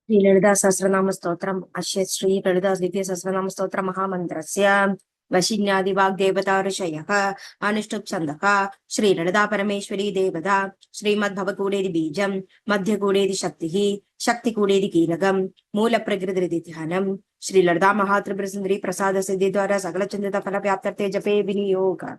श्री ललिता सहस्रनाम स्तोत्रम अस्य श्री ललिता दिव्य सहस्रनाम स्तोत्र महामंत्रस्य वशिन्यादि वाग्देवता ऋषयः अनुष्टुप् छन्दः श्री ललिता परमेश्वरी देवता श्रीमद्भवकूडेति बीजं मध्यकूडेति शक्तिः शक्तिकूडेति कीलकं मूलप्रकृतिरिति ध्यानं श्री ललिता महात्रिपुर सुंदरी प्रसाद सिद्धि द्वारा सकल चिंतित फल व्याप्त्यर्थे जपे विनियोगः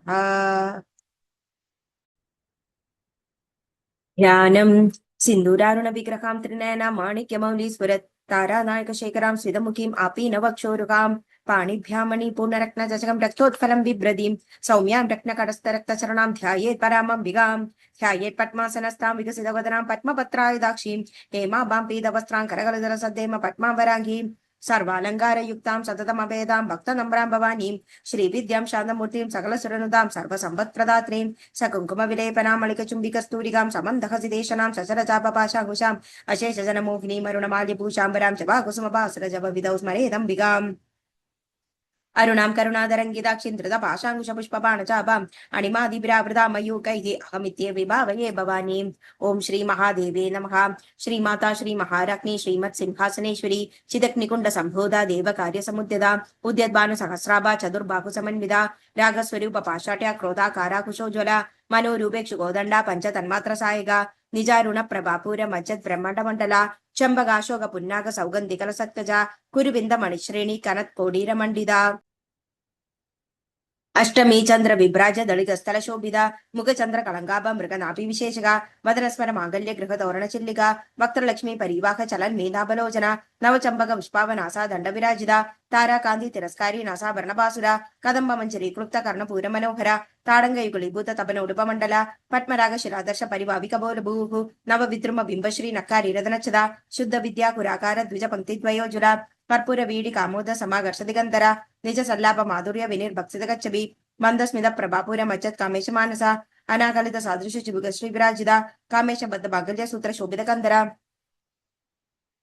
ध्यानम् सिन्दूरारुण विग्रहां त्रिनयना माणिक्यमौलीस्फुरत् तारानायकशेखरां स्वितमुखीम् आपीनवक्षोरुकां पाणिभ्यां मणिपूर्णरत्नचषकं रक्तोत्फलं बिभ्रतीं सौम्यां रत्नकटस्थरक्तचरणां ध्यायेत् परामम्बिकां ध्यायेत् पद्मासनस्थां विकसितवदनां पद्मपत्रायुधाक्षीं हेमाभां पीतवस्त्रां करकलधरसद्धेम पद्मावराङ्गीं सर्वालङ्कारयुक्तां सततमभेदां भक्तनम्रां भवानीं श्रीविद्यां शान्तमूर्तिं सकलसुरनुदां सर्वसम्पत्प्रदात्रीं सकुङ्कुमविलेपनामलिकचुम्बिकस्तूरिकां समन्दहसिदेशनां सचरचापपाशाकुशाम् अशेषजनमोहिनीमरुणमाल्यभूषाम्बरां च वा कुसुमभासुरजपविदौ स्मरेदम्बिकाम् अरुणां करुणादरङ्गिताक्षीं धृतपाशाङ्कुशपुष्पबाणचापाम् अणिमादिभिरावृता मयूकैः अहमित्येवभावये भवानीम् ॐ श्री महादेवे नमः श्रीमाता श्रीमहाराज्ञी श्रीमत्सिंहासनेश्वरी चिदग्निकुण्डसम्भूता देवकार्यसमुद्यता उद्यद्भानुसहस्राभा चतुर्बाहुसमन्विता रागस्वरूपपाशाट्या क्रोधाकाराकुशोज्वला मनोरूपेक्षुकोदण्डा पञ्चतन्मात्रसायिका निजारुणप्रभापूरमज्जत् ब्रह्माण्डमण्डला चम्बकाशोक पुन्नाग सौगन्धिकलसत्कजा कुरुविन्दमणिश्रेणी कनत्कोडीरमण्डिता अष्टमी चंद्र विभ्राज दलितस्थल शोभिता मुखचंद्र कलंगाभ मृगनाभि विशेषगा वदनस्मर मांगल्य गृह तोरण चिल्लिका वक्त्रलक्ष्मी परिवाह चलन मेधाबलोचना नवचंबक पुष्पावनासा दंड विराजिता तारा कांति तिरस्कारी नासाभरणभासुरा कदंब मंजरी क्लुप्त कर्णपूर मनोहर ताडंगयुगुलीभूत तपन उडुपमंडल पद्मराग शिलादर्श परिभाविक बोलभूः नव विद्रुम बिंबश्री नक्कारी रदनचदा शुद्ध विद्या कुराकार द्विज पंक्ति द्वयोजुला कर्पूर वीडी कामोद समाघर्ष दिगंधर निज सल्लाप माधुर्य विनिर्भक्षित गच्छबि मंदस्मित प्रभापुर मज्जत कामेश मानस अनाकलित सादृश चिबुग श्री विराजिता कामेश बद्ध भागल्य सूत्र शोभित कंदर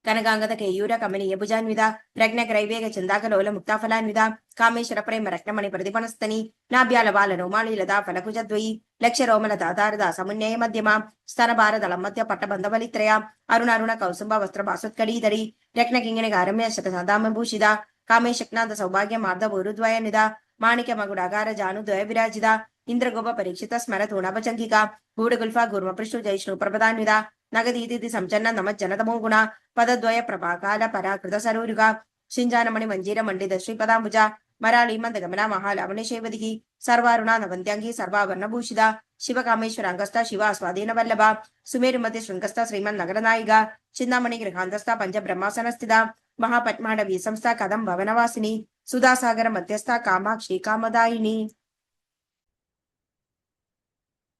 कनकांगद केयूर कमनीय भुजान्विता रत्नग्रैवेग चंदाकलोल मुक्ताफलान्विता कामेश्वर प्रेम रत्नमणि प्रतिपनस्तनी नाभ्याल बाल रोमाली लता फलकुजद्वयी लक्ष रोमल दातारदा समुन्नय मध्यमा स्तन भारदल मध्य पट्टबंधवलित्रया अरुण अरुण कौसुंब वस्त्र भासुत्कड़ीधरी रत्नकिंगण गारम्य शतसादाम भूषिता कामेशक्नाद सौभाग्य मार्द ऊरुद्वयनिदा माणिक्य मगुडागार जानुद्वय विराजिता इंद्रगोप परीक्षित स्मर तूणभचंकिका गूढ़गुल्फा गुर्मपृष्ठु जैष्णु प्रपदान्विता नगदीति संचन्न नमज्जनतमो गुण पदद्वय प्रभाकाल पराकृत सरूरुगा शिंजानमणि मंजीर मंडित श्रीपदांबुज मराली मंदगमना महालावण्य शेवदिकी सर्वारुणा नवंत्यांगी सर्वाभरणभूषिता शिवकामेश्वर अंगस्थ शिवा स्वाधीन वल्लभा सुमेरुमति शृंगस्थ श्रीमन् नगरनायिका चिन्नामणि गृहांतस्थ पंच ब्रह्मासन स्थिता महापद्माडवी संस्था कदम भवनवासिनी सुधासागर मध्यस्थ कामाक्षी कामदायिनी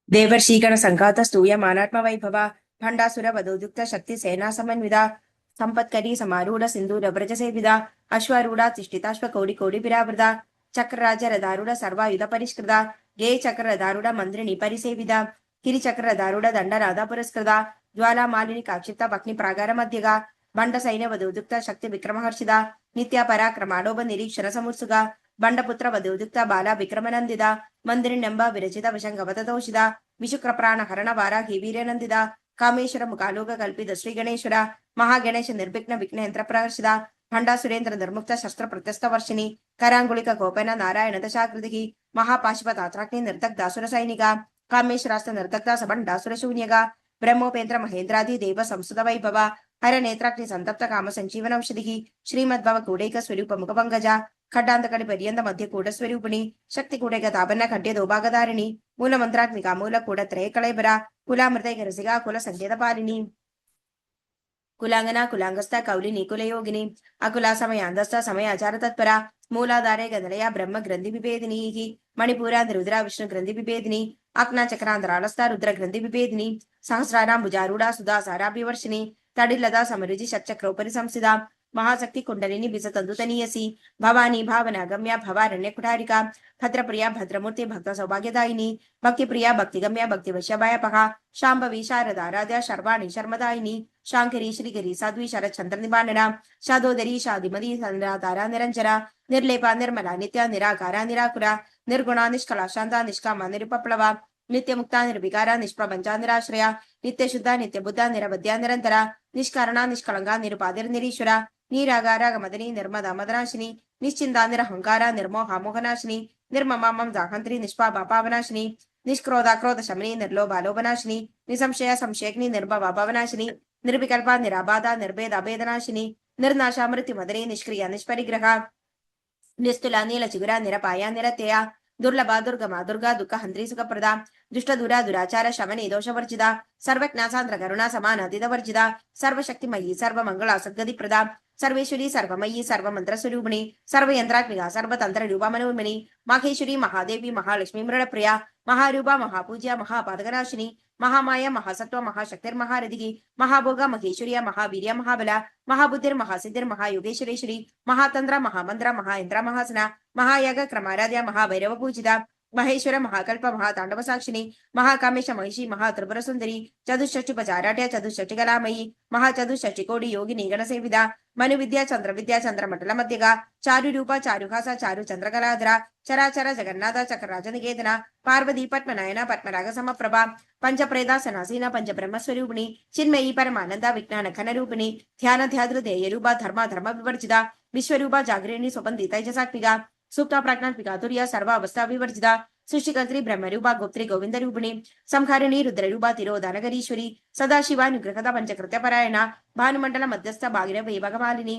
देवर्षीगण संघात स्तूयमानात्म वैभव भंडासुर वधोयुक्त शक्ति सेना समन्विता संपत्करी समारूढ़ सिंधूर व्रज सेविता अश्वारूढ़ तिष्ठिताश्व कोटि कोटि विरावृता चक्रराज रदारूढ़ सर्वायुध परिष्कृता गे चक्र रदारूढ़ मंत्रिणी परिसेविता गिरिचक्र रदारूढ़ दंडराधा पुरस्कृता ज्वाला मालिनी काक्षिप्ता पत्नी प्रागार मध्यगा बंड सैन्य वधोयुक्त शक्ति विक्रमहर्षिता नित्य पराक्रमाडोभ निरीक्षण समुत्सुका बंडपुत्र वधोयुक्त बाला विक्रमनंदिता मंदिरिण्यंब विरचित विशंगवतोषित विशुक्र प्राण हरण वाराही वीर्यनंदिता कामेश्वर मुखालोक कल्पित श्री गणेश्वर महागणेश निर्विघ्न विघ्नेन्द्र प्रहर्षित भंडा सुरेंद्र निर्मुक्त शस्त्र प्रत्यस्थ वर्षिणी करांगुलिक गोपन नारायण दशाकृति महापाशुपतात्राग्नि निर्दग्धासुर सैनिका कामेश्वरास्त्र निर्दग्धा सबंडासुर शून्यगा ब्रह्मोपेन्द्र महेन्द्रादि देव संसुत वैभव हर नेत्राग्नि संतप्त काम संजीवन औषधि श्रीमद्भव कूडैक स्वरूप मुखपंकजा खड्डांतकड़ि पर्यंत मध्य कूट स्वरूपिणी शक्ति कूडैक तापन्न खड्य दोभागधारिणी मूल मंत्रात्मिका मूल कूड त्रय कलैबर कुलामृतैक रसिका कुल संकेत पालिनी कुलांगना कुलांगस्थ कौलिनी कुलयोगिनी अकुला समयांधस्थ समय आचार तत्परा मूलाधारे गदलया ब्रह्म ग्रंथि विभेदिनी मणिपूरांध रुद्रा विष्णु ग्रंथि विभेदिनी अग्ना चक्रांध्रालस्थ रुद्र ग्रंथि विभेदिनी सहस्राणां भुजारूढ़ा सुधा साराभिवर्षिणी तडिलता समरुचि षट्चक्रोपरि संस्थिता महाशक्ति कुंडलिनी बिजतंदुतनीयसी भवानी भावना गम्या भवारण्य कुठारिका भद्रप्रिया भद्रमूर्ति भक्त सौभाग्यदायिनी भक्ति प्रिया भक्तिगम्या भक्तिवश्यभयपहा शांभवी शारदाराध्या शर्वाणी शर्मदायिनी शांकरी श्रीगरी साध्वी शरद चंद्र निबाणना शादोदरी शादिमती तारा निरंजरा निर्लेपा निर्मला नित्या निराकारा निराकुरा निर्गुणा निष्कला शांता निष्कामा निरुपप्लवा ನಿತ್ಯಮುಕ್ತ ನಿರ್ವಿಕಾರ ನಿಷ್ಪ್ರಪಂಚ ನಿರಾಶ್ರಯ ನಿತ್ಯಶುದ್ಧ ನಿತ್ಯಬುದ್ಧ ನಿರವಧ್ಯ ನಿರಂತರ ನಿಷ್ಕಾರಣ ನಿಷ್ಕಳಂಕ ನಿರುಪಾದಿರ್ ನಿರೀಶ್ವರ ನೀರಾಗಾರ ಗಮದನಿ ನಿರ್ಮದ ಮದನಾಶಿನಿ ನಿಶ್ಚಿಂತ ನಿರಹಂಕಾರ ನಿರ್ಮೋಹ ಮೋಹನಾಶಿನಿ ನಿರ್ಮಮಾಮಂ ಜಾಹಂತ್ರಿ ನಿಷ್ಪಾಪಾವನಾಶಿನಿ ನಿಷ್ಕ್ರೋಧಾಕ್ರೋಧ ಶಮನಿ ನಿರ್ಲೋಭಾಲೋಭನಾಶಿನಿ ನಿಸಂಶಯ ಸಂಶಯಗ್ನಿ ನಿರ್ಭವ ಭವನಾಶಿನಿ ನಿರ್ವಿಕಲ್ಪ ನಿರಾಬಾಧ ನಿರ್ಭೇದ ಭೇದನಾಶಿನಿ ನಿರ್ನಾಶ ಮೃತ್ಯು ಮದನಿ ನಿಷ್ಕ್ರಿಯ ನಿಷ್ಪರಿಗ್ರಹ ನಿಸ್ತುಲ ನೀಲ ಚಿಗುರ ನಿರಪಾಯ ನಿರತ್ಯಯ ದುರ್ಲಭ ದುರ್ಗಮ ದುರ್ಗಾ ದುಃಖ ಹಂತ್ರಿ ಸುಖಪ್ರದ ದುಷ್ಟ ದೂರ ದುರಾಚಾರ ಶಮನಿ ದೋಷವರ್ಜಿತ ಸರ್ವಜ್ಞಾಸಾಂದ್ರ ಕರುಣಾ ಸಮಾನ ಅತಿದ ವರ್ಜಿತ ಸರ್ವಶಕ್ತಿಮಯಿ ಸರ್ವಮಂಗಳ ಸದ್ಗತಿಪ್ರದ ಸರ್ವೇಶ್ವರಿ ಸರ್ವಮಯಿ ಸರ್ವಮಂತ್ರ ಸ್ವರೂಪಿಣಿ ಸರ್ವಯಂತ್ರಾತ್ಮಿಕ ಸರ್ವತಂತ್ರ ರೂಪ ಮನೋನ್ಮನಿ ಮಾಹೇಶ್ವರಿ ಮಹಾದೇವಿ ಮಹಾಲಕ್ಷ್ಮಿ ಮೃಡಪ್ರಿಯ ಮಹಾರೂಪ ಮಹಾಪೂಜ್ಯ ಮಹಾಪಾದಕನಾಶಿನಿ ಮಹಾಮಾಯ ಮಹಾಸತ್ವ ಮಹಾಶಕ್ತಿರ್ಮಹಾರಥಿಗಿ ಮಹಾಭೋಗ ಮಹೇಶ್ವರಿಯ ಮಹಾವೀರ್ಯ ಮಹಾಬಲ ಮಹಾಬುದ್ಧಿರ್ ಮಹಾಸಿದ್ಧಿರ್ ಮಹಾಯೋಗೇಶ್ವರೇಶ್ವರಿ ಮಹಾತಂತ್ರ ಮಹಾಮಂತ್ರ ಮಹಾಯಂತ್ರ ಮಹಾಸನ ಮಹಾಯಾಗ ಕ್ರಮಾರಾಧ್ಯ ಮಹಾಭೈರವ ಪೂಜಿತ ಮಹೇಶ್ವರ ಮಹಾಕಲ್ಪ ಮಹಾತಾಂಡವ ಸಾಕ್ಷಿನಿ ಮಹಾಕಾಮೇಶ ಮಹಿಷಿ ಮಹಾತ್ರಿಪುರ ಸುಂದರಿ ಚತುಷ್ಷಷ್ಟಿಪಚಾರಾಟ್ಯ ಚತುಷ್ಷಷ್ಟಿ ಕಲಾಮಯಿ ಮಹಾಚತುಷ್ಷಷ್ಟಿ ಕೋಟಿ ಯೋಗಿನಿ ಗಣ ಸೇವಿದ ಮನುವಿದ್ಯಾ ಚಂದ್ರವಿದ್ಯಾ ಚಂದ್ರಮಂಡಲ ಮಧ್ಯಗ ಚಾರು ರೂಪ ಚಾರುಹಾಸ ಚಾರು ಚಂದ್ರಕಲಾಧರ ಚರಾಚರ ಜಗನ್ನಾಥ ಚಕ್ರರಾಜ ನಿಕೇತನ ಪಾರ್ವತಿ ಪದ್ಮನಯನ ಪದ್ಮರಾಗ ಸಮಪ್ರಭ ಪಂಚಪ್ರೇದಾಸನಾಸೀನ ಪಂಚಬ್ರಹ್ಮ ಸ್ವರೂಪಿಣಿ ಚಿನ್ಮಯಿ ಪರಮಾನಂದ ವಿಜ್ಞಾನ ಘನರೂಪಿಣಿ ಧ್ಯಾನ ಧ್ಯಾದೃದೇಯ ರೂಪ ಧರ್ಮ ಧರ್ಮ ವಿವರ್ಜಿತ ವಿಶ್ವರೂಪ ಜಾಗರಣಿ ಸ್ವಪಂದಿ ತೈಜಸಾತ್ಮಿಕ ಸೂಕ್ತ ಪ್ರಾಜ್ಞಾತ್ಮಿಕ ತುರ್ಯ ಸರ್ವ ಅವಸ್ಥಾ ವಿವರ್ಜಿತ ಸೃಷ್ಟಿಕರ್ತ್ರಿ ಬ್ರಹ್ಮರೂಪ ಗೋಪ್ತ್ರಿ ಗೋವಿಂದ ರೂಪಿಣಿ ಸಂಹಾರಿಣಿ ರುದ್ರರೂಪ ತಿರೋಧಾನಗರೀಶ್ವರಿ ಸದಾಶಿವಾನುಗ್ರಹದ ಪಂಚಕೃತ್ಯ ಪರಾಯಣ ಭಾನುಮಂಡಲ ಮಧ್ಯಸ್ಥ ಭಾಗಿರವೇ ಭಗಮಾಲಿನಿ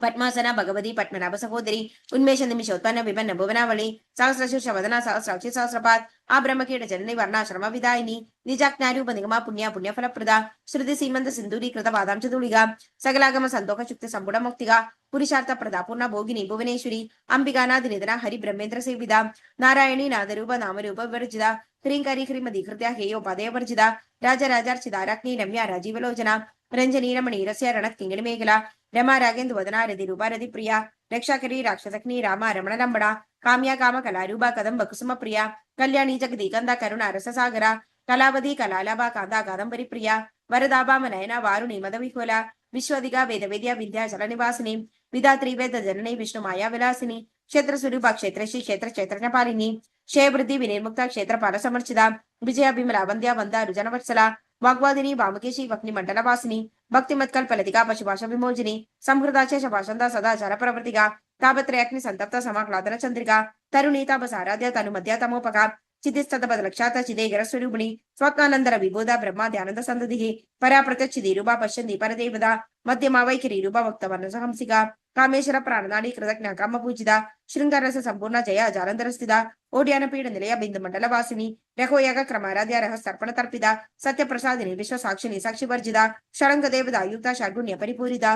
ಪದ್ಮಾಸನ ಭಗವತಿ ಪದ್ಮನಾಭ ಸಹೋದರಿ ಉನ್ಮೇಷ ನಿಮಿಷೋತ್ಪನ್ನ ವಿಭಿನ್ನ ಭುವನಾವಳಿ ಸಹಸ್ರಶೀರ್ಷ ವದನ ಸಹಸ್ರಾಕ್ಷಿ ಸಹಸ್ರಪಾತ್ ಆ ಬ್ರಹ್ಮಕೀಟ ಜನನಿ ವರ್ಣಾಶ್ರಮ ವಿದಾಯಿನಿ ನಿಜಾಜ್ಞಾರೂಪ ನಿಗಮ ಪುಣ್ಯ ಪುಣ್ಯ ಫಲಪ್ರದ ಶ್ರುತಿ ಸೀಮಂತ ಸಿಂಧೂರೀಕೃತ ವಾದಾಂಶ ಧೂಳಿಗ ಸಕಲಾಗಮ ಸಂತೋಷ ಶುಕ್ತಿ ಸಂಪುಟ ಮುಕ್ತಿಗ ಪುರುಷಾರ್ಥ ಪ್ರದಾ ಪೂರ್ಣ ಭೋಗಿನಿ ಭುವನೇಶ್ವರಿ ಅಂಬಿಕಾನಾದಿ ನಿಧನ ಹರಿ ಬ್ರಹ್ಮೇಂದ್ರ ಸೇವಿದ ನಾರಾಯಣಿ ನಾದರೂಪ ನಾಮರೂಪ ವಿವರ್ಜಿತ ಹ್ರೀಂಕಾರಿ ಹ್ರೀಮದಿ ಕೃತ್ಯ ಹೇಯೋಪಾದಯ ವರ್ಜಿತ ರಾಜರಾಜಾರ್ಚಿದಾರಾಜ್ಞಿ ರಮ್ಯ ರಾಜೀವಲೋಚನ ರಂಜನಿ ರಮಣಿ ರಸ್ಯ ರಣತ್ಕಿಂಗಣಿ ಮೇಘಲ ರಮಾ ರಾಗೇಂದು ವದನ ರದಿ ರೂಪ ರದಿ ಪ್ರಿಯ ರಕ್ಷಾಕರಿ ರಾಕ್ಷಸಗ್ನಿ ರಾಮ ರಮಣ ಲಂಬಡ ಕಾಮ್ಯ ಕಾಮ ಕಲಾರೂಪ ಕದಂಬ ಕುಸುಮ ಪ್ರಿಯ ಕಲ್ಯಾಣಿ ಜಗದಿ ಕಂದ ಕರುಣ ರಸಸಾಗರ ಕಲಾವಧಿ ಕಲಾಲಭ ಕಾಂದ ಕಾದಂಬರಿ ಪ್ರಿಯ ವರದಾಭಾಮ ನಯನ ವಾರುಣಿ ಮದವಿಕೋಲ ವಿಶ್ವದಿಗ ವೇದವೇದ್ಯ ವಿದ್ಯಾಚಲ ನಿವಾಸಿನಿ ವಿಧಾತ್ರಿ ವೇದ ಜನನಿ ವಿಷ್ಣು ಮಾಯಾ ವಿಲಾಸಿನಿ ಕ್ಷೇತ್ರ ಸ್ವರೂಪ ಕ್ಷೇತ್ರಶ್ರೀ ಕ್ಷೇತ್ರ ಕ್ಷೇತ್ರಜ್ಞ ಪಾಲಿನಿ ಕ್ಷಯವೃದ್ಧಿ ವಿನಿರ್ಮುಕ್ತ ಕ್ಷೇತ್ರಪಾಲ ಸಮರ್ಚಿತ ವಿಜಯ ಬಿಮಲ ವಂದ್ಯ ವಂದ ರುಜನವತ್ಸಲ ವಾಗ್ವಾದಿನಿ ವಾಮಕೇಶಿ ವಕ್ನಿ ಮಂಡಲ ವಾಸಿನಿ ಭಕ್ತಿ ಮತ್ಕಲ್ಪಲತಿಕಾ ಪಶುಭಾಷ ವಿಮೋಚಿನಿ ಸಂಹೃದಾಚ ಶಭಾಷಂದ ಸದಾಚಾರ ಪ್ರವೃತ್ತಿಗ ತಾಪತ್ರಯಾಗ್ನಿ ಸಂತಪ್ತ ಸಮಾಹ್ಲಾದನ ಚಂದ್ರಿಕಾ ತರುಣೀತಾ ಬಸಾರಾಧ್ಯ ತನು ಮಧ್ಯ ತಮೋಪಕ ಚಿತಿಸ್ತದ ಬದಲಕ್ಷಾತ ಚಿದೇಗರ ಸ್ವರೂಪಿಣಿ ಸ್ವಪ್ನಾನಂದರ ವಿಭೂದ ಬ್ರಹ್ಮ ಧ್ಯಾನದ ಸಂದದಿಹಿ ಪರಾ ಪ್ರತ್ಯಕ್ಷಿದಿ ರೂಪ ಪಶ್ಯಂದಿ ಪರದೇವದ ಮಧ್ಯಮ ವೈಖರಿ ರೂಪ ಭಕ್ತವರ್ಣ ಹಂಸಿಕ ಕಾಮೇಶ್ವರ ಪ್ರಾಣನಾಡಿ ಕೃತಜ್ಞ ಕಾಮ ಪೂಜಿತ ಶೃಂಗಾರಸ ಸಂಪೂರ್ಣ ಜಯ ಜಾಲಂಧರ ಸ್ಥಿತ ಓಡ್ಯಾನ ಪೀಡ ನಿಲಯ ಬಿಂದು ಮಂಡಲ ವಾಸಿನಿ ರಘೋಯಾಗ ಕ್ರಮಾರಾಧ್ಯ ರಹಸ್ಯರ್ಪಣ ತರ್ಪಿತ ಸತ್ಯ ಪ್ರಸಾದಿನಿ ವಿಶ್ವ ಸಾಕ್ಷಿನಿ ಸಾಕ್ಷಿ ವರ್ಜಿತ ಷಡಂಗ ದೇವದ ಆಯುಕ್ತ ಷಡ್ಗುಣ್ಯ ಪರಿಪೂರಿತ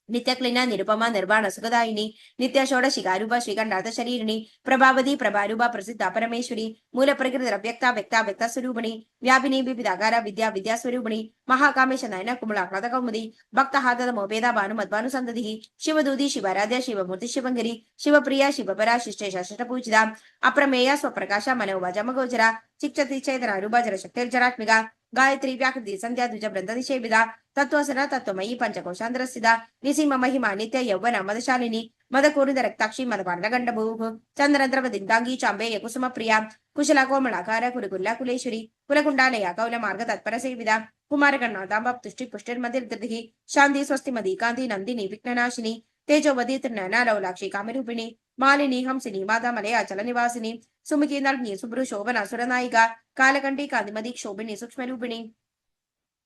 ನಿತ್ಯ ಕ್ಲೀನ ನಿರುಪಮ ನಿರ್ವಾಣ ಸುಖದಾಯಿನಿ ನಿತ್ಯ ಷೋಡಶಿಗಾರೂಪ ಶ್ರೀಗಂಡಾತ ಶರೀರಿಣಿ ಪ್ರಭಾವತಿ ಪ್ರಭಾರೂಪ ಪ್ರಸಿದ್ಧ ಪರಮೇಶ್ವರಿ ಮೂಲ ಪ್ರಕೃತಿ ಅವ್ಯಕ್ತ ವ್ಯಕ್ತ ವ್ಯಕ್ತ ಸ್ವರೂಪಿಣಿ ವ್ಯಾಪಿನಿ ಬಿಪಿದಾಗಾರ ವಿದ್ಯಾ ವಿದ್ಯಾ ಸ್ವರೂಪಿಣಿ ಮಹಾಕಾಮೇಶ ನಯನ ಕುಮಲಾಹ್ಲಾದ ಕೌಮುದಿ ಭಕ್ತ ಹಾದದ ಮೋಪೇದ ಭಾನು ಮಧ್ವಾನು ಸಂದದಿ ಶಿವದೂದಿ ಶಿವಾರಾಧ್ಯ ಶಿವಮೂರ್ತಿ ಶಿವಂಗರಿ ಶಿವಪ್ರಿಯ ಶಿವಪರ ಶಿಷ್ಟೇಶ ಶಟ ಪೂಜಿತ ಅಪ್ರಮೇಯ ಸ್ವಪ್ರಕಾಶ ಮನೋವಾಜ ಮಗೋಚರ ಚಿಕ್ಷತಿ ಚೇತನ ರೂಪ ಜರಶಕ್ತಿರ್ಜರಾತ್ಮಿಕ ಗಾಯತ್ರಿ ವ್ಯಾಕೃತಿ ಸಂಧ್ಯಾ ದ್ವಿಜ ಬೃಂದ ನಿಷೇವಿದ ತತ್ವಸನ ತತ್ವಮಯಿ ಪಂಚಕೋಶಾಂತರಸ್ಥಿತ ನಿಸಿಂಹ ಮಹಿಮಾ ನಿತ್ಯ ಯೌವನ ಮದಶಾಲಿನಿ ಮದಕೂರಿದ ರಕ್ತಾಕ್ಷಿ ಮದಪಾಂಡ ಗಂಡಭೂಹು ಚಂದ್ರದ್ರವದಿಂದಾಂಗಿ ಚಾಂಬೆಯ ಕುಸುಮ ಪ್ರಿಯ ಕುಶಲ ಕೋಮಳಾಕಾರ ಕುರುಕುಲ್ಲ ಕುಲೇಶ್ವರಿ ಕುಲಕುಂಡಾಲಯ ಕೌಲ ಮಾರ್ಗ ತತ್ಪರ ಸೇವಿದ ಕುಮಾರಗಣಾತಾಂಬ ತುಷ್ಟಿ ಪುಷ್ಟಿರ್ಮದಿರ್ದೃಹಿ ಶಾಂತಿ ಸ್ವಸ್ತಿ ಮದಿ ಕಾಂತಿ ನಂದಿನಿ ವಿಘ್ನನಾಶಿನಿ ತೇಜೋವದಿ ತ್ರಿನಯನ ಲೌಲಾಕ್ಷಿ ಕಾಮರೂಪಿಣಿ ಮಾಲಿನಿ ಹಂಸಿನಿ ಮಾದಾಮಲಯ ಅಚಲ ನಿವಾಸಿನಿ ಸುಮುಖಿ ನಳ್ನಿ ಸುಬ್ರು ಶೋಭನ ಸುರನಾಯಿಕ ಕಾಲಕಂಠಿ ಕಾಂತಿಮದಿ ಕ್ಷೋಭಿಣಿ ಸೂಕ್ಷ್ಮರೂಪಿಣಿ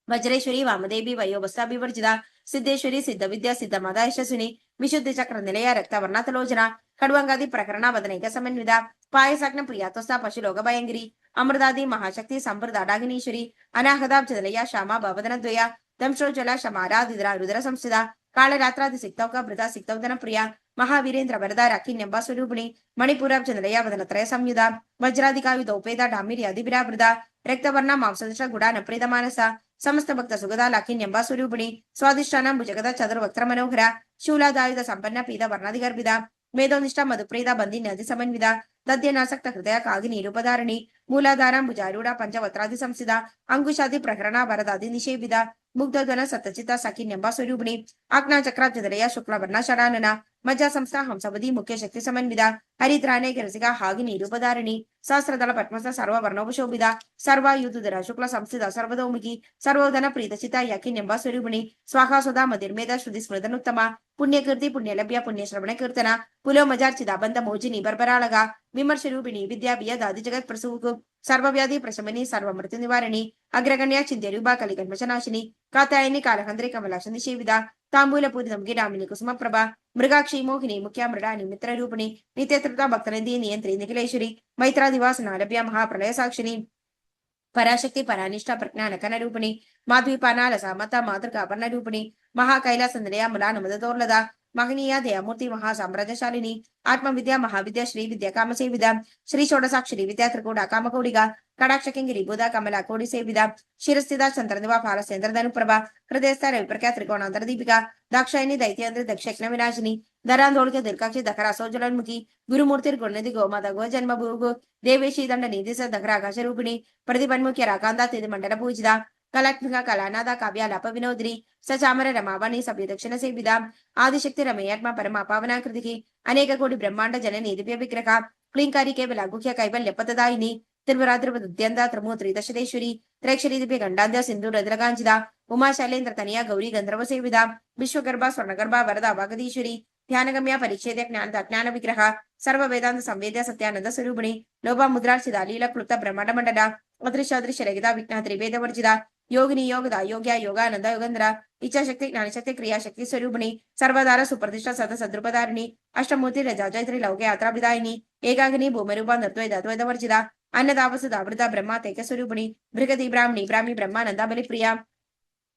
ವಜ್ರೇಶ್ವರಿ ವಾಮದೇವಿ ವಯೋವಸ್ತಾಭಿವರ್ಜಿತ ಸಿದ್ದೇಶ್ವರಿ ಸಿದ್ಧ ವಿದ್ಯಾ ಸಿದ್ಧ ಮದ ಯಶಸ್ವಿನಿ ವಿಶುದ್ಧಿ ಚಕ್ರ ನಿಲಯ ರಕ್ತ ವರ್ಣಾತಲೋಚನ ಖಡ್ವಂಗಾದಿ ಪ್ರಕರಣ ವದನೈಕ ಸಮನ್ವಿತ ಪಾಯಸಾಗ್ನ ಪ್ರಿಯಾತೋಸ್ತ ಪಶುಲೋಕ ಭಯಂಗಿರಿ ಅಮೃತಾದಿ ಮಹಾಶಕ್ತಿ ಸಂಪ್ರದ ಡಾಗಿನೀಶ್ವರಿ ಅನಾಹದಾಬ್ಜದಲಯ ಶ್ಯಾಮ ಭವದನದ್ವಯ ದಂಶ್ರೋಜ್ವಲ ಶಮಾರಾದಿದ್ರ ರುದ್ರ ಸಂಸ್ಥಿತ ಕಾಳರಾತ್ರಾದಿ ಸಿಕ್ತೌಕ ಮೃತ ಸಿಕ್ತೌದನ ಪ್ರಿಯ ಮಹಾವೀರೇಂದ್ರ ವರದ ರಾಕಿನ್ಯಂಬ ಸ್ವರೂಪಿಣಿ ಮಣಿಪುರಾಬ್ಜ ನಿಲಯ ವದನತ್ರಯ ಸಂಯುಧ ವಜ್ರಾಧಿಕಾಯುಧ ಉಪೇದ ಡಾಮಿರಿ ಅಧಿಬಿರಾಬೃದ ರಕ್ತವರ್ಣ ಮಾಂಸದಶ ಗುಡ ನಪ್ರೇದ ಮಾನಸ ಸಮಸ್ತ ಭಕ್ತ ಸುಗದ ಲಾಕಿನ್ಯಂಬ ಸ್ವರೂಪಿಣಿ ಸ್ವಾದಿಷ್ಟಾನ ಭುಜಗದ ಚತುರ್ವಕ್ತ್ರ ಮನೋಹರ ಶೂಲಾದಾಯುಧ ಸಂಪನ್ನ ಪೀದ ವರ್ಣಾಧಿಗರ್ಭಿದ ಮೇಧೋನಿಷ್ಠ ಮಧುಪ್ರೇದ ಬಂದಿ ನದಿ ಸಮನ್ವಿದ ದದ್ಯನಾಸಕ್ತ ಹೃದಯ ಕಾಗಿನಿ ರೂಪಧಾರಣಿ ಮೂಲಾಧಾರ ಭುಜಾರೂಢ ಪಂಚವತ್ರಾದಿ ಸಂಸಿದ ಅಂಕುಶಾದಿ ಪ್ರಕರಣ ವರದಾದಿ ನಿಷೇವಿದ ಮುಗ್ಧಧ್ವನ ಸತ್ತಚಿತ್ತ ಸಖಿನ್ಯಂಬ ಸ್ವರೂಪಿಣಿ ಆಜ್ಞಾ ಚಕ್ರಾಬ್ಜದಲಯ ಶುಕ್ಲ ವರ್ಣ ಷಡಾನನ ಮಜ್ಜಾ ಸಂಸ್ಥಾ ಹಂಸವದಿ ಮುಖ್ಯ ಶಕ್ತಿ ಸಮನ್ವಿತ ಹರಿದ್ರಾನೇಕ ರಸಿಕ ಹಾಗಿನಿ ರೂಪಧಾರಿಣಿ ಸಹಸ್ರದಳ ಪದ್ಮಸ ಸರ್ವ ವರ್ಣೋಪಶೋಭಿತ ಸರ್ವಾಯುಧುಧರ ಶುಕ್ಲ ಸಂಸ್ಥಿತ ಸರ್ವದೋಮುಖಿ ಸರ್ವೋಧನ ಪ್ರೀತ ಚಿತ ಯಾಕಿನೆಂಬ ಸ್ವರೂಪಿಣಿ ಸ್ವಾಹಾ ಸುಧಾ ಮದಿರ್ಮೇಧ ಶ್ರುತಿ ಸ್ಮೃತನುತ್ತಮ ಪುಣ್ಯಕೀರ್ತಿ ಪುಣ್ಯಲಭ್ಯ ಪುಣ್ಯ ಶ್ರವಣ ಕೀರ್ತನ ಪುಲೋ ಮಜಾರ್ಚಿತ ಬಂದ ಮೋಜಿನಿ ಬರ್ಬರಾಳಗ ವಿಮರ್ಶ ರೂಪಿಣಿ ವಿದ್ಯಾ ಬಿಯದಾದಿ ಜಗತ್ ಪ್ರಸೂಕು ಸರ್ವವ್ಯಾಧಿ ಪ್ರಶಮನಿ ಸರ್ವ ಮೃತ್ಯು ನಿವಾರಣಿ ಅಗ್ರಗಣ್ಯ ಚಿಂತೆ ರೂಪಾ ಕಲಿಕನ್ಮಶನಾಶಿನಿ ಕಾತಾಯನಿ ಕಾಲಹಂದ್ರಿ ಕಮಲಾಶಂದಿ ಸೇವಿದ ತಾಂಬೂಲ ಪೂರಿತಂ ಗಿಡಾಮಿನಿ ಕುಸುಮ ಪ್ರಭಾ ಮೃಗಾಕ್ಷಿ ಮೋಹಿನಿ ಮುಖ್ಯ ಮೃಡಾನಿ ಮಿತ್ರ ರೂಪಿಣಿ ನಿತ್ಯತೃಪ್ತ ಭಕ್ತನಂದಿ ನಿಯಂತ್ರಿ ನಿಖಿಲೇಶ್ವರಿ ಮೈತ್ರಾದಿವಾಸನ ಲಭ್ಯ ಮಹಾಪ್ರಳಯ ಸಾಕ್ಷಿಣಿ ಪರಾಶಕ್ತಿ ಪರಾನಿಷ್ಠ ಪ್ರಜ್ಞಾನಕನ ರೂಪಿಣಿ ಮಾಧ್ವೀಪಾನಾಲ ಸಮತ ಮಾತೃಕಾಪರ್ಣ ರೂಪಿಣಿ ಮಹಾಕೈಲಾಸ ನಿಲಯ ಮುಲಾನ ಮದತೋರ್ಲದ ಮಹನೀಯ ದಯಾಮೂರ್ತಿ ಮಹಾ ಸಾಮ್ರಾಜ್ಯಶಾಲಿನಿ ಆತ್ಮವಿದ್ಯಾ ಮಹಾವಿದ್ಯಾ ಶ್ರೀ ವಿದ್ಯಾ ಕಾಮ ಸೇವಿದ ಶ್ರೀ ಷೋಡಸಾಕ್ಷರಿ ವಿದ್ಯಾ ತ್ರಿಕೂಟ ಕಾಮಕೋಡಿಗ ಕಟಾಕ್ಷ ಕೆಂಗಿರಿ ಬುಧ ಕಮಲ ಕೋಡಿ ಸೇವಿದ ಶಿರಸ್ಥಿತ ಚಂದ್ರನಿವ ಫಾಲಸೇಂದ್ರ ಧನುಪ್ರಭ ಹೃದಯಸ್ಥ ರವಿಪ್ರಖ್ಯಾ ತ್ರಿಕೋಣಾಂತರ ದೀಪಿಕಾ ದಾಕ್ಷಾಯಿನಿ ದೈತ್ಯೇಂದ್ರ ದಕ್ಷಜ್ಞ ವಿನಾಶಿನಿ ದರಾಂದೋಳಿಕೆ ದೀರ್ಘಾಕ್ಷಿ ದಖರ ಸೋಜಲನ್ಮುಖಿ ಗುರುಮೂರ್ತಿ ಗುಣನಿಧಿ ಗೋಮಾತ ಗೋ ಜನ್ಮ ಭೂಗು ದೇವೇಶಿ ದಂಡ ನಿಧಿಸ ದಖರ ಆಕಾಶ ರೂಪಿಣಿ ಪ್ರತಿಪನ್ಮುಖ್ಯ ರಾಕಾಂತ ತಿದು ಮಂಡಲ ಪೂಜಿತ ಕಲಾತ್ಮಕ ಕಲಾನಾದ ಕಾವ್ಯಾಲಾಪ ವಿನೋದಿನಿ ಸಚಾಮರ ರಮಾವಾಣಿ ಸಭ್ಯ ದಕ್ಷಿಣ ಸೇವಿದ ಆದಿಶಕ್ತಿ ರಮಯಾತ್ಮ ಪರಮ ಪಾವನಾಕೃತಿಗೆ ಅನೇಕ ಕೋಟಿ ಬ್ರಹ್ಮಾಂಡ ಜನನಿ ದಿವ್ಯ ವಿಗ್ರಹ ಕ್ಲೀಂಕಾರಿ ಕೇವಲ ಗುಖ್ಯ ಕೈವಲ್ಯ ಪತದಾಯಿನಿ ತಿರುವರಾದ್ರವದ್ಯಂತ ತ್ರಮೂತ್ರಿ ದಶದೇಶ್ವರಿ ತ್ರೈಕ್ಷರಿ ದಿವ್ಯ ಗಂಡಾಂಧ್ಯ ಸಿಂಧು ರದ್ರಗಾಂಚಿದ ಉಮಾಶೈಲೇಂದ್ರ ತನಿಯ ಗೌರಿ ಗಂಧರ್ವ ಸೇವಿದ ವಿಶ್ವಗರ್ಭ ಸ್ವರ್ಣಗರ್ಭ ವರದ ವಾಗದೀಶ್ವರಿ ಧ್ಯಾನಗಮ್ಯ ಪರಿಚ್ಛೇದ ಜ್ಞಾನದ ಅಜ್ಞಾನ ವಿಗ್ರಹ ಸರ್ವ ವೇದಾಂತ ಸಂವೇದ್ಯ ಸತ್ಯಾನಂದ ಸ್ವರೂಪಿಣಿ ಲೋಭ ಮುದ್ರಾರ್ಚಿದ ಲೀಲ ಕ್ಲುಪ್ತ ಬ್ರಹ್ಮಾಂಡ ಮಂಡಲ ಅದೃಶ್ಯ ಅದೃಶ್ಯ ರಹಿತ ವಿಜ್ಞಾನ ತ್ರಿವೇದ ವರ್ಜಿತ ಯೋಗಿನಿ ಯೋಗದ ಯೋಗ್ಯ ಯೋಗಾನಂದ ಯೋಗಂದ್ರ ಇಚ್ಛಾಶಕ್ತಿ ಜ್ಞಾನಶಕ್ತಿ ಕ್ರಿಯಾಶಕ್ತಿ ಸ್ವರೂಪಿಣಿ ಸರ್ವದಾರ ಸುಪ್ರತಿಷ್ಠ ಸದ ಸದ್ರೂಪಧಾರಿಣಿ ಅಷ್ಟಮೂರ್ತಿ ರಜಾಜೈತ್ರಿ ಲೌಕ್ಯ ಯಾತ್ರಾಭಿದಾಯಿನಿ ಏಕಾಗ್ನಿ ಭೂಮರೂಪ ನೃತ್ವೈದ ಅದ್ವೈತ ವರ್ಜಿತ ಅನ್ನದಾವಸದ ಅಮೃತ ಬ್ರಹ್ಮ ತೈಕ ಸ್ವರೂಪಿಣಿ ಬೃಹತಿ ಬ್ರಾಹ್ಮಣಿ ಬ್ರಾಹ್ಮಿ ಬ್ರಹ್ಮಾನಂದ ಬಲಿಪ್ರಿಯ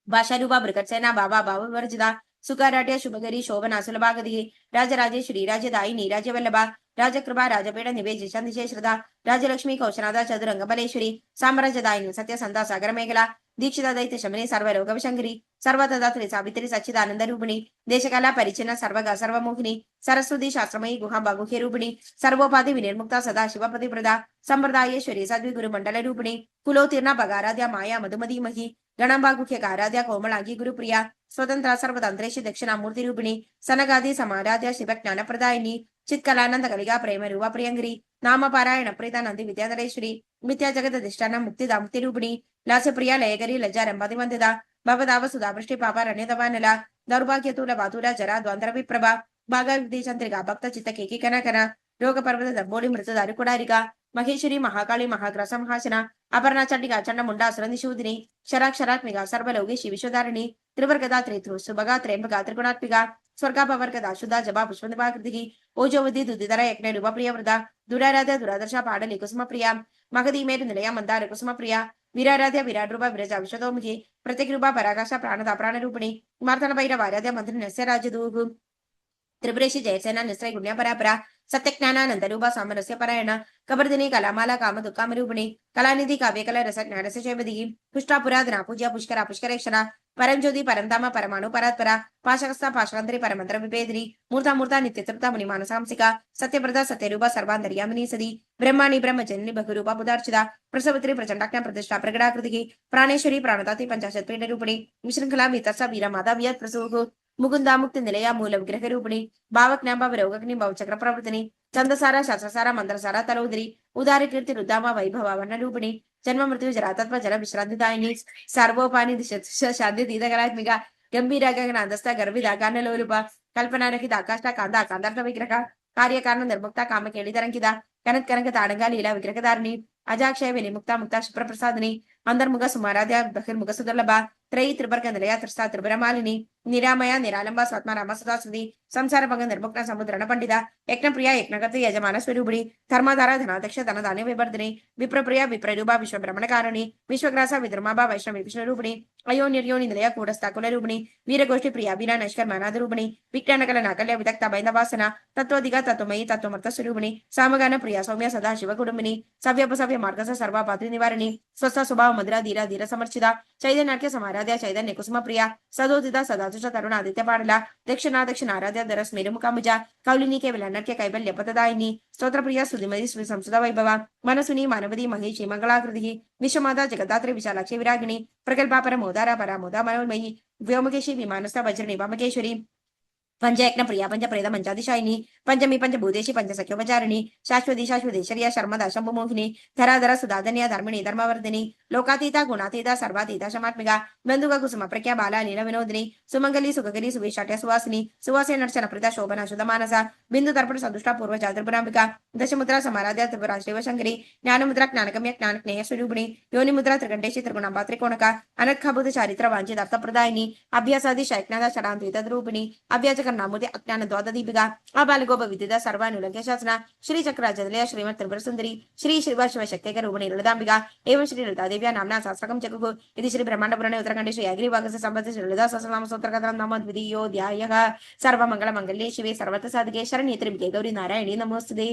ಭಾಷಾರೂಪ ಬೃಹತ್ಸೇನಾ ಬಾಬಾ ಭಾವವರ್ಜಿತ ಸುಖಾರಾಟ್ಯ ಶುಭಗರಿ ಶೋಭನಾ ಸುಲಭಾಗದಿ ರಾಜರಾಜೇಶ್ವರಿ ರಾಜದಾಯಿನಿ ರಾಜವಲ್ಲಭ ರಾಜಕೃಪಾ ರಾಜಪೀಠ ನಿವೇಜ ಚಂದಿಶೇಶ್ರದ ರಾಜಲಕ್ಷ್ಮಿ ಕೌಶನಾದ ಚದುರಂಗ ಬಲೇಶ್ವರಿ ಸಾಮ್ರಾಜ್ಯದಾಯಿನಿ ಸತ್ಯಸಂಧ ಸಾಗರ ಮೇಘಲ ದೀಕ್ಷಿತ ದೈತ್ಯ ಶಮನಿ ಸರ್ವರೋಗ ವಿಶಂಕರಿ ಸರ್ವತದಾತ್ರಿ ಸಾವಿತ್ರಿ ಸಚ್ಚಿದಾನಂದ ರೂಪಿಣಿ ದೇಶಕಾಲ ಪರಿಚಿನ್ನ ಸರ್ವಗ ಸರ್ವಮೋಹಿನಿ ಸರಸ್ವತಿ ಶಾಸ್ತ್ರಮಯಿ ಗುಹಾಂಬ ಗುಹ್ಯ ರೂಪಿಣಿ ಸರ್ವೋಪಾಧಿ ವಿನಿರ್ಮುಕ್ತ ಸದಾ ಶಿವಪತಿಪ್ರದ ಸಂಪ್ರದಾಯೇಶ್ವರಿ ಸದ್ವಿಗುರು ಮಂಡಲ ರೂಪಿಣಿ ಕುಲೋತೀರ್ಣ ಭಗಾರಾಧ್ಯ ಮಾಯಾ ಮಧುಮಧೀಮಹಿ ಗಣಂಬ ಗುಹ್ಯಕ ಆರಾಧ್ಯ ಕೋಮಳಾಗಿ ಗುರುಪ್ರಿಯ ಸ್ವತಂತ್ರ ಸರ್ವತಂತ್ರೇಶಿ ದಕ್ಷಿಣಾಮೂರ್ತಿ ರೂಪಿಣಿ ಸನಗಾದಿ ಸಮಾರಾಧ್ಯ ಶಿವಜ್ಞಾನ ಪ್ರದಾಯಿನಿ ಚಿತ್ಕಲಾನಂದ ಕಲಿಗಾ ಪ್ರೇಮ ರೂಪ ಪ್ರಿಯಂಗಿರಿ ನಾಮಪಾರಾಯಣ ಪ್ರೀತ ನಂದಿ ವಿದ್ಯಾಧರೇಶ್ವರಿ ಮಿಥ್ಯಾ ಜಗದಧಿಷ್ಠಾನ ಮುಕ್ತಿದ ಮುಕ್ತಿ ರೂಪಿಣಿ ಲಾಸ್ಯಪ್ರಿಯ ಲಯಗರಿ ಲಜ್ಜಾರಂಭಾದಿ ವಂದಿದ ಭವದಾವ ಸುಧಾವೃಷ್ಟಿ ಪಾಪ ರಣ್ಯದವಾನಲ ದೌರ್ಭಾಗ್ಯ ತೂಲ ಬಾತೂಲ ಜರ ದ್ವಂದ್ರ ವಿಪ್ರಭ ಭಾಗವಿಧಿ ಚಂದ್ರಿಕಾ ಭಕ್ತ ಚಿತ್ತ ಕೇಕಿ ಕನಕನ ರೋಗ ಪರ್ವತ ದರ್ಬೋಳಿ ಮೃತದಾರು ಕುಡಾರಿಕ ಮಹೇಶ್ವರಿ ಮಹಾಕಾಳಿ ಮಹಾಗ್ರ ಸಂಹಾಸನ ಅಪರ್ಣಾ ಚಂಡಿಕಾ ಚಂಡ ಮುಂಡ ಸುರಂದಿಶೂದಿನಿ ಶರಾಕ್ಷರಾತ್ಮಿಕ ಸರ್ವಲೋಕೇಶಿ ವಿಶ್ವಧಾರಿಣಿ ತ್ರಿವರ್ಗದಾತ್ರಿ ಸುಭಗಾ ತ್ರ್ಯಂಬಕ ತ್ರಿಗುಣಾತ್ಮಿಕ ಸ್ವರ್ಗಾಪವರ್ಗದ ಶುದ್ಧ ಜಬಾ ಪುಷ್ಪನಿಪಾಕೃತಿಗೆ ಓಜೋವಧಿ ದುದ್ದಿತರ ಯಜ್ಞ ರೂಪ ಪ್ರಿಯವೃತ ದುರಾರಾಧ್ಯ ದುರಾದರ್ಶ ಪಾಡಲಿ ಕುಸುಮ ಪ್ರಿಯ ಮಗದಿ ಮೇರು ನಿಲಯ ಮಂದಾರ ಕುಸುಮ ಪ್ರಿಯ ವೀರಾರಾಧ್ಯ ವಿರಾಟ್ ರೂಪ ವಿರಜ ವಿಶ್ವತೋಮುಖಿ ಪ್ರತಿಕೃಪಾ ಪರಾಕಾಶ ಪ್ರಾಣದ ಪ್ರಾಣ ರೂಪಿಣಿ ಮಾರ್ತನ ಭೈರವಾರಾಧ್ಯ ಮಂತ್ರಿ ನಸ್ಯ ರಾಜದೂಗು ತ್ರಿಪುರೇಶಿ ಜಯಸೇನ ನಿಸ್ತ್ರೈ ಗುಣ್ಯ ಪರಾಪರ ಸತ್ಯಜ್ಞಾನಾನಂದ ರೂಪ ಸಾಮರಸ್ಯ ಪರಾಯಣ ಕಬರ್ದಿನಿ ಕಲಾಮಾಲ ಕಾಮ ದುಃಖಾಮರೂಪಿಣಿ ಕಲಾನಿಧಿ ಕಾವ್ಯಕಲ ರಸ ಜ್ಞಾನಸ ಶೈವದಿ ಪುಷ್ಟಾಪುರಾಧನ ಪೂಜ್ಯ ಪುಷ್ಕರ ಪುಷ್ಕರೇಕ್ಷಣ ಪರಂಜ್ಯೋತಿ ಪರಂಧಾಮ ಪರಮಾಣು ಪರಾತ್ಪರ ಪಾಶಕಸ್ಥ ಪಾಶಕಾಂತರಿ ಪರಮಂತ್ರ ವಿಭೇದಿನಿ ಮೂರ್ತ ನಿತ್ಯತೃಪ್ತ ಮುನಿ ಮಾನಸಾಂಸಿಕ ಸತ್ಯವ್ರತ ಸತ್ಯರೂಪ ಸರ್ವಾಂತರ್ಯಾಮಿನಿ ಸದಿ ಬ್ರಹ್ಮಾಣಿ ಬ್ರಹ್ಮಜನನಿ ಬಹುರೂಪ ಬುಧಾರ್ಚಿತ ಪ್ರಸವತ್ರಿ ಪ್ರಚಂಡಾಜ್ಞ ಪ್ರತಿಷ್ಠಾ ಪ್ರಗಡಾಕೃತಿಗೆ ಪ್ರಾಣೇಶ್ವರಿ ಪ್ರಾಣದಾತಿ ಪಂಚಾಶತ್ ಪೀಠ ರೂಪಿಣಿ ವಿಶೃಂಖಲಾ ವಿತರ್ಸ ವೀರ ಮಾಧವ್ಯ ಪ್ರಸೂಹು ಮುಗುಂದ ಮುಕ್ತಿ ನಿಲಯ ಮೂಲ ವಿಗ್ರಹ ರೂಪಿಣಿ ಭಾವಜ್ಞಾಂಬ ವಿರೋಗಗ್ನಿ ಭವಚಕ್ರ ಪ್ರವೃತ್ತಿನಿ ಚಂದಸಾರ ಶಾಸ್ತ್ರಸಾರ ಮಂತ್ರಸಾರ ತಲೋದರಿ ಉದಾರಿ ಕೀರ್ತಿ ರುದ್ಧಾಮ ವೈಭವ ವರ್ಣ ರೂಪಿಣಿ ಜನ್ಮ ಮೃತ್ಯು ಜರಾತತ್ವ ಜಲ ವಿಶ್ರಾಂತಿದಾಯಿನಿ ಸರ್ವೋಪಾನಿ ಶಾಂತಿ ದೀದಕಲಾತ್ಮಿಕ ಗಂಭೀರ ಗಗನ ಅಂದಸ್ಥ ಗರ್ಭಿದ ಗಾನಲೋಲುಪ ಕಲ್ಪನಾರಹಿತ ಆಕಾಶ ಕಾಂದ ಕಾಂದಾರ್ಥ ವಿಗ್ರಹ ಕಾರ್ಯಕಾರಣ ನಿರ್ಮುಕ್ತ ಕಾಮ ಕೇಳಿದರಂಕಿದ ಕನತ್ ಕನಕ ತಾಡಂಗ ಲೀಲಾ ವಿಗ್ರಹಧಾರಿಣಿ ಅಜಾಕ್ಷಯ ವಿನಿಮುಕ್ತ ಮುಕ್ತ ಶುಭ್ರಪ್ರಸಾದಿನಿ ಅಂತರ್ಮುಖ ಸುಮಾರಾಧ್ಯ ಬಹಿರ್ಮುಖ ಸುದುರ್ಲಭ ತ್ರೈ ತ್ರಿಭರ್ಗ ನಿಲಯ ತ್ರಿಸ್ತಾ ತ್ರಿಭುರಮಾಲಿನಿ ನಿರಾಮಯ ನಿರಾಲಂಬ ಸ್ವಾತ್ಮಾರಾಮ ಸದಾಸುದಿ ಸಂಸಾರ ಭಂಗ ನಿರ್ಮುಕ್ತ ಸಮುದ್ರಣ ಪಂಡಿತ ಯಜ್ಞಪ್ರಿಯ ಯಜ್ಞಕರ್ತ ಯಜಮಾನ ಸ್ವರೂಪಿಣಿ ಧರ್ಮಾಧಾರ ಧನಾಧ್ಯಕ್ಷ ಧನಧಾನ್ಯ ವಿವರ್ಧನೆ ವಿಪ್ರಪ್ರಿಯ ವಿಪ್ರರೂಪ ವಿಶ್ವಭ್ರಮಣಕಾರಣಿ ವಿಶ್ವಗ್ರಾಸ ವಿದ್ರಮಾಭ ವೈಷ್ಣವಿ ವಿಷ್ಣುರೂಪಿಣಿ ಅಯೋ ನಿರ್ಯೋನಿ ನಿಲಯ ಕೂಡಸ್ಥ ಕುಲರೂಪಿಣಿ ವೀರಗೋಷ್ಠಿ ಪ್ರಿಯ ವೀರ ನೈಷ್ಕರ್ಮಾನಾದ ರೂಪಿಣಿ ವಿಜ್ಞಾನಕಲ ನಾಕಲ್ಯ ವಿದಕ್ತ ಬೈಂದವಾಸನ ತತ್ವದಿಗ ತತ್ವಮಯಿ ತತ್ವಮರ್ಥ ಸ್ವರೂಪಿಣಿ ಸಾಮಗಾನ ಪ್ರಿಯ ಸೌಮ್ಯ ಸದಾ ಶಿವ ಕುಟುಂಬಿನಿ ಸವ್ಯಪಸವ್ಯ ಮಾರ್ಗಸ ಸರ್ವ ಪಾತ್ರಿ ನಿವಾರಣಿ ಸ್ವಸ್ಥ ಸ್ವಭಾವ ಮಧುರ ಧೀರ ಧೀರ ಸಮರ್ಚಿತ ಚೈತನ್ಯಕ್ಕೆ ಸಮಾರಾಧ್ಯ ಚೈತನ್ಯ ಕುಸುಮ ಪ್ರಿಯ ಸದೋದಿತ ಸದಾಚುಷ ತರುಣ ಆದಿತ್ಯ ಪಾಡಲ ದಕ್ಷಿಣ ಆರಾಧ್ಯ ದರ ಸ್ಮೇರು ಮುಖಾಮುಜ ಕೌಲಿನಿ ಕೇವಲ ನಟ್ಯ ಕೈಬಲ್ಯ ಪತದಾಯಿನಿ ಸ್ತೋತ್ರ ಪ್ರಿಯ ಸುಧಿಮದಿ ಸಂಸದ ವೈಭವ ಮನಸುನಿ ಮಾನವದಿ ಮಹೇಶಿ ಮಂಗಳಾಕೃತಿ ವಿಶ್ವಮಾದ ಜಗದಾತ್ರಿ ವಿಶಾಲಾಕ್ಷಿ ವಿರಾಗಿಣಿ ಪ್ರಗಲ್ಭಾ ಪರ ಮೋದಾರ ಪರ ಮೋದ ಮನೋನ್ಮಯಿ ವ್ಯೋಮಕೇಶಿ ವಿಮಾನಸ್ಥ ವಜ್ರಣಿ ವಾಮಕೇಶ್ವರಿ पंचयज्ञ प्रिया पंचप्रेद मंचादिशायिनी पंचमी पंचभूतेशी पंचसख्योपचारिणी शाश्वती शाश्वतेश्वर्या शर्मदा शंभुमोहिनी धराधरा सुधाधन्या धर्मिणी धर्मवर्धिनी लोकातीता गुणातीता सर्वातीता शमात्मिका बंधुका कुसुम प्रख्या बाला लीला विनोदिनी सुमंगली सुखकरी सुविशाट्य सुवासिनी सुवासे नर्चन प्रिता शोभना शुद्ध मानसा बिंदु तर्पण सदुष्टा पूर्व त्रिपुरांबिका दशमुद्रा समाराध्या त्रिपुरा शिवशंकरी ज्ञानमुद्रा ज्ञानगम्य ज्ञान ज्ञेय स्वरूपिणी योनिमुद्रा त्रिकंडेशी त्रिगुणांबा त्रिकोणका अनखबुध चारित्र वांचित अर्थप्रदायिनी अभ्यासादि शैक्नादा षडांत रूपिणी अभ्यास नामूर्ति अज्ञान द्वादीपिका अबालिगोप विद्युता सर्वानुलंघ्य शासना श्री चक्राजलया श्रीमत् त्रिपुर सुंदरी श्री शिव शिवशक्ति रूपिणी ललितांबिका एवं श्री ललिता देव्या नामना सहस्रकं चकुः इति श्री ब्रह्मांड पुराणे उत्तरखंडे श्री अग्निवागस्य संबंध श्री ललिता सहस्रनाम स्तोत्रकथनं नाम द्वितीयोऽध्यायः सर्वमंगल मंगल्ये शिवे सर्वत्र साधके शरण्ये त्र्यंबके गौरी नारायणी नमोस्तुते।